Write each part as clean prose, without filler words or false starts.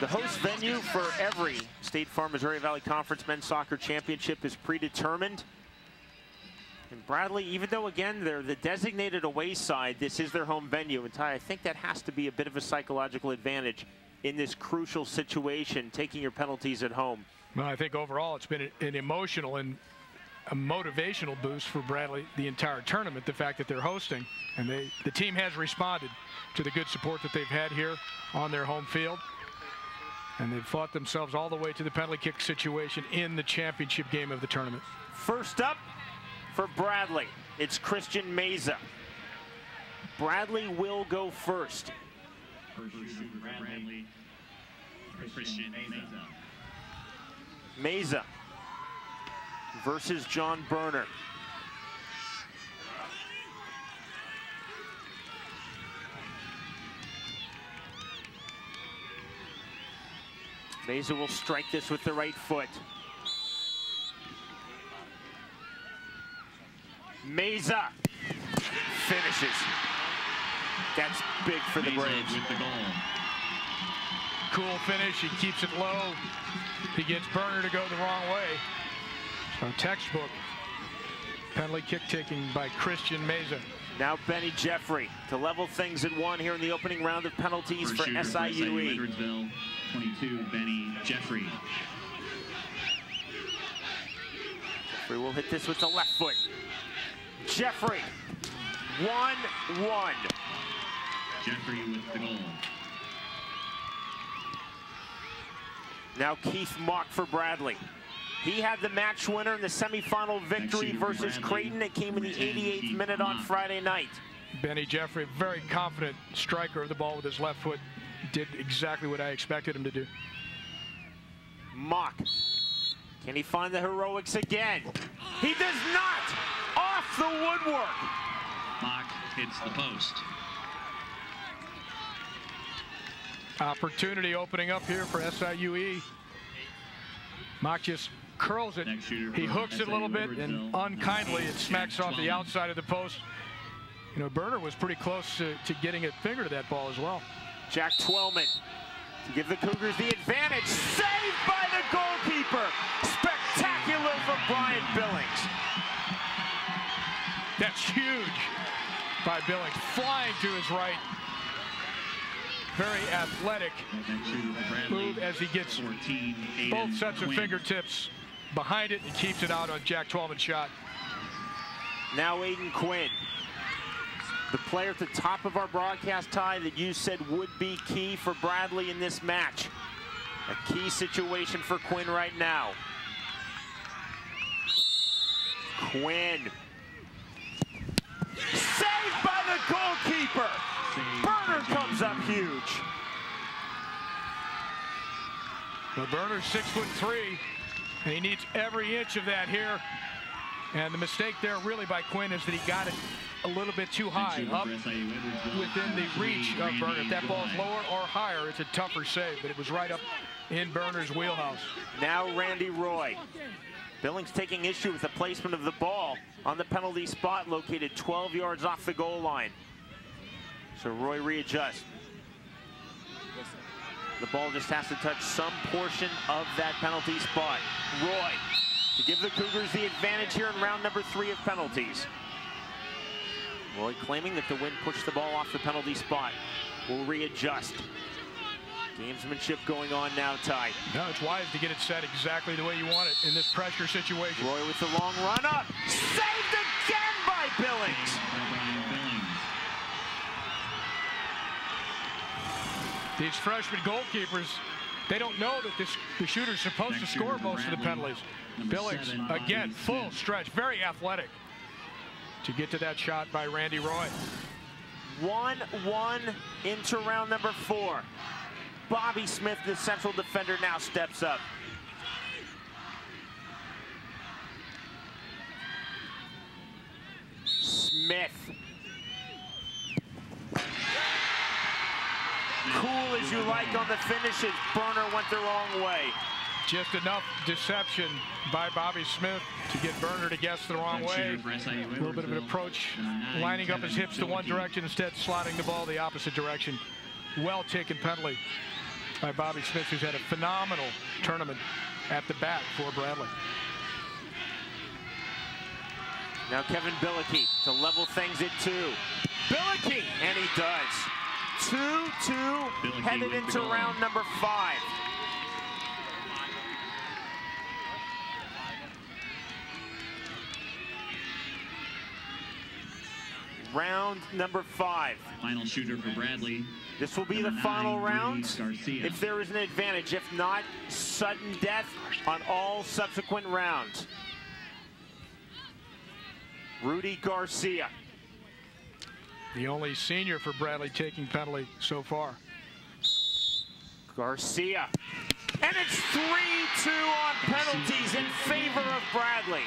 The host venue for every State Farm Missouri Valley Conference Men's Soccer Championship is predetermined. And Bradley, even though, again, they're the designated away side, this is their home venue. And Ty, I think that has to be a bit of a psychological advantage in this crucial situation, taking your penalties at home. Well, I think overall it's been an emotional and a motivational boost for Bradley the entire tournament, the fact that they're hosting. And the team has responded to the good support that they've had here on their home field. And they've fought themselves all the way to the penalty kick situation in the championship game of the tournament. First up for Bradley, it's Christian Meza. Bradley will go first. Bradley, Christian Meza. Meza versus John Berner. Meza will strike this with the right foot. Meza finishes. That's big for the Braves. With the goal. Cool finish, he keeps it low. He gets Berner to go the wrong way. So textbook penalty kick taking by Christian Meza. Now Benny Jeffrey to level things at 1 here in the opening round of penalties for SIUE. 22, Benny Jeffrey. Jeffrey will hit this with the left foot. Jeffrey, 1-1. Jeffrey with the goal. Now Keith Mock for Bradley. He had the match winner in the semifinal victory versus Creighton. It came in the 88th minute on Friday night. Benny Jeffrey, very confident striker of the ball with his left foot. Did exactly what I expected him to do. Mock. Can he find the heroics again? He does not! Off the woodwork! Mock hits the post. Opportunity opening up here for SIUE. Mock just curls it. He hooks it a little bit, and unkindly it smacks off the outside of the post. You know, Berner was pretty close to getting a finger to that ball as well. Jack Twellman to give the Cougars the advantage. Saved by the goalkeeper. Spectacular from Brian Billings. That's huge by Billings. Flying to his right. Very athletic move as he gets both sets of fingertips behind it and keeps it out on Jack Twellman's shot. Now Aiden Quinn. The player at the top of our broadcast, Ty, that you said would be key for Bradley in this match. A key situation for Quinn right now. Quinn. Saved by the goalkeeper. Berner comes up huge. Well, Berner's 6'3", and he needs every inch of that here. And the mistake there really by Quinn is that he got it a little bit too high, up within the reach of Berner. If that ball is lower or higher, it's a tougher save, but it was right up in Berner's wheelhouse. Now Randy Roy. Billings taking issue with the placement of the ball on the penalty spot located 12 yards off the goal line. So Roy readjusts. The ball just has to touch some portion of that penalty spot. Roy to give the Cougars the advantage here in round number 3 of penalties. Roy claiming that the wind pushed the ball off the penalty spot. Will readjust. Gamesmanship going on now, Ty. No, it's wise to get it set exactly the way you want it in this pressure situation. Roy with the long run up. Saved again by Billings. These freshman goalkeepers, they don't know that the shooter's supposed to score most of the penalties. Billings, again, full stretch, very athletic to get to that shot by Randy Roy. 1-1 into round number 4. Bobby Smith, the central defender, now steps up. Smith. Cool as you like on the finishes. Berner went the wrong way. Just enough deception by Bobby Smith to get Berner to guess the wrong way. A little bit of an approach, lining up his hips to one direction, instead slotting the ball the opposite direction. Well taken penalty by Bobby Smith, who's had a phenomenal tournament at the bat for Bradley. Now Kevin Billicky to level things at 2. Billicky, and he does. 2-2, headed into round number 5. Round number 5. Final shooter for Bradley. This will be the final round if there is an advantage. If not, sudden death on all subsequent rounds. Rudy Garcia. The only senior for Bradley taking penalty so far. Garcia. And it's 3-2 on penalties in favor of Bradley.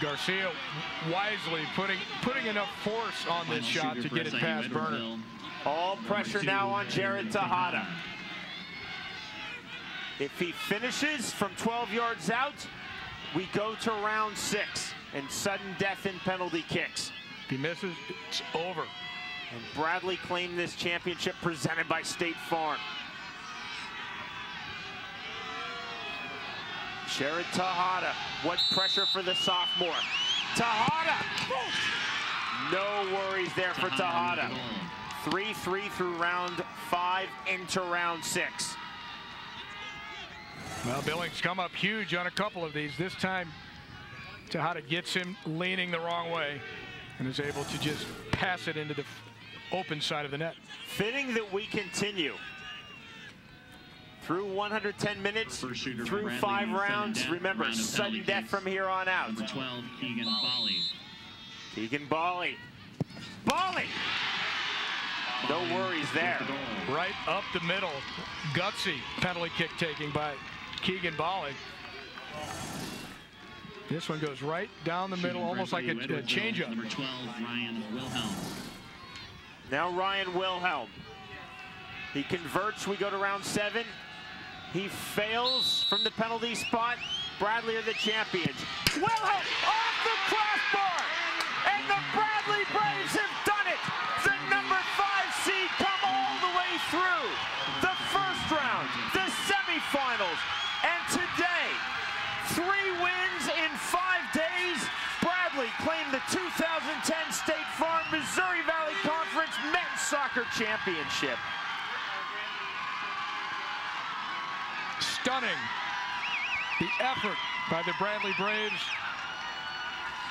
Garcia wisely putting enough force on this shot to get it past Burner. All pressure now on Jared Tejada. If he finishes from 12 yards out, we go to round 6 and sudden death in penalty kicks. If he misses, it's over. And Bradley claimed this championship presented by State Farm. Jared Tejada, what pressure for the sophomore. Tejada! No worries there for Tejada. 3-3 through round 5 into round 6. Well, Billings come up huge on a couple of these. This time, Tejada gets him leaning the wrong way and is able to just pass it into the open side of the net. Fitting that we continue through 110 minutes, through 5 rounds. Remember, sudden death from here on out. Number 12, Keegan Bali. Keegan Bali. Bali! No worries there. Right up the middle. Gutsy penalty kick taking by Keegan Bali. This one goes right down the middle, almost like a changeup. Number 12, Ryan Wilhelm. Now Ryan Wilhelm. He converts. We go to round 7. He fails from the penalty spot. Bradley are the champions. Wilhelm off the crossbar! And the Bradley Braves have done it! The number 5 seed come all the way through the first round, the semifinals, and today, 3 wins in 5 days. Bradley claimed the 2010 State Farm Missouri Valley Conference Men's Soccer Championship. Stunning. The effort by the Bradley Braves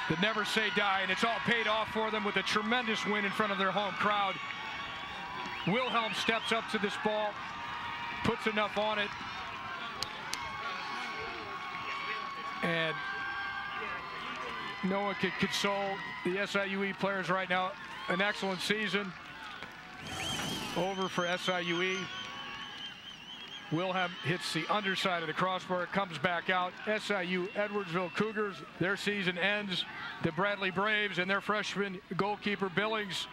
that never say die, and it's all paid off for them with a tremendous win in front of their home crowd. Wilhelm steps up to this ball, puts enough on it, and no one can console the SIUE players right now. An excellent season over for SIUE. Wilhelm hits the underside of the crossbar. It comes back out. SIU Edwardsville Cougars, their season ends. The Bradley Braves and their freshman goalkeeper Billings,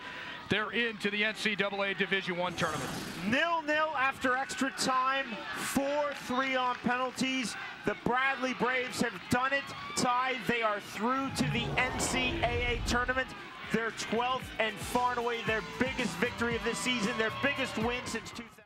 they're into the NCAA Division I tournament. 0-0 after extra time, 4-3 on penalties. The Bradley Braves have done it, tied. They are through to the NCAA tournament. Their 12th and far and away their biggest victory of this season, their biggest win since 2000.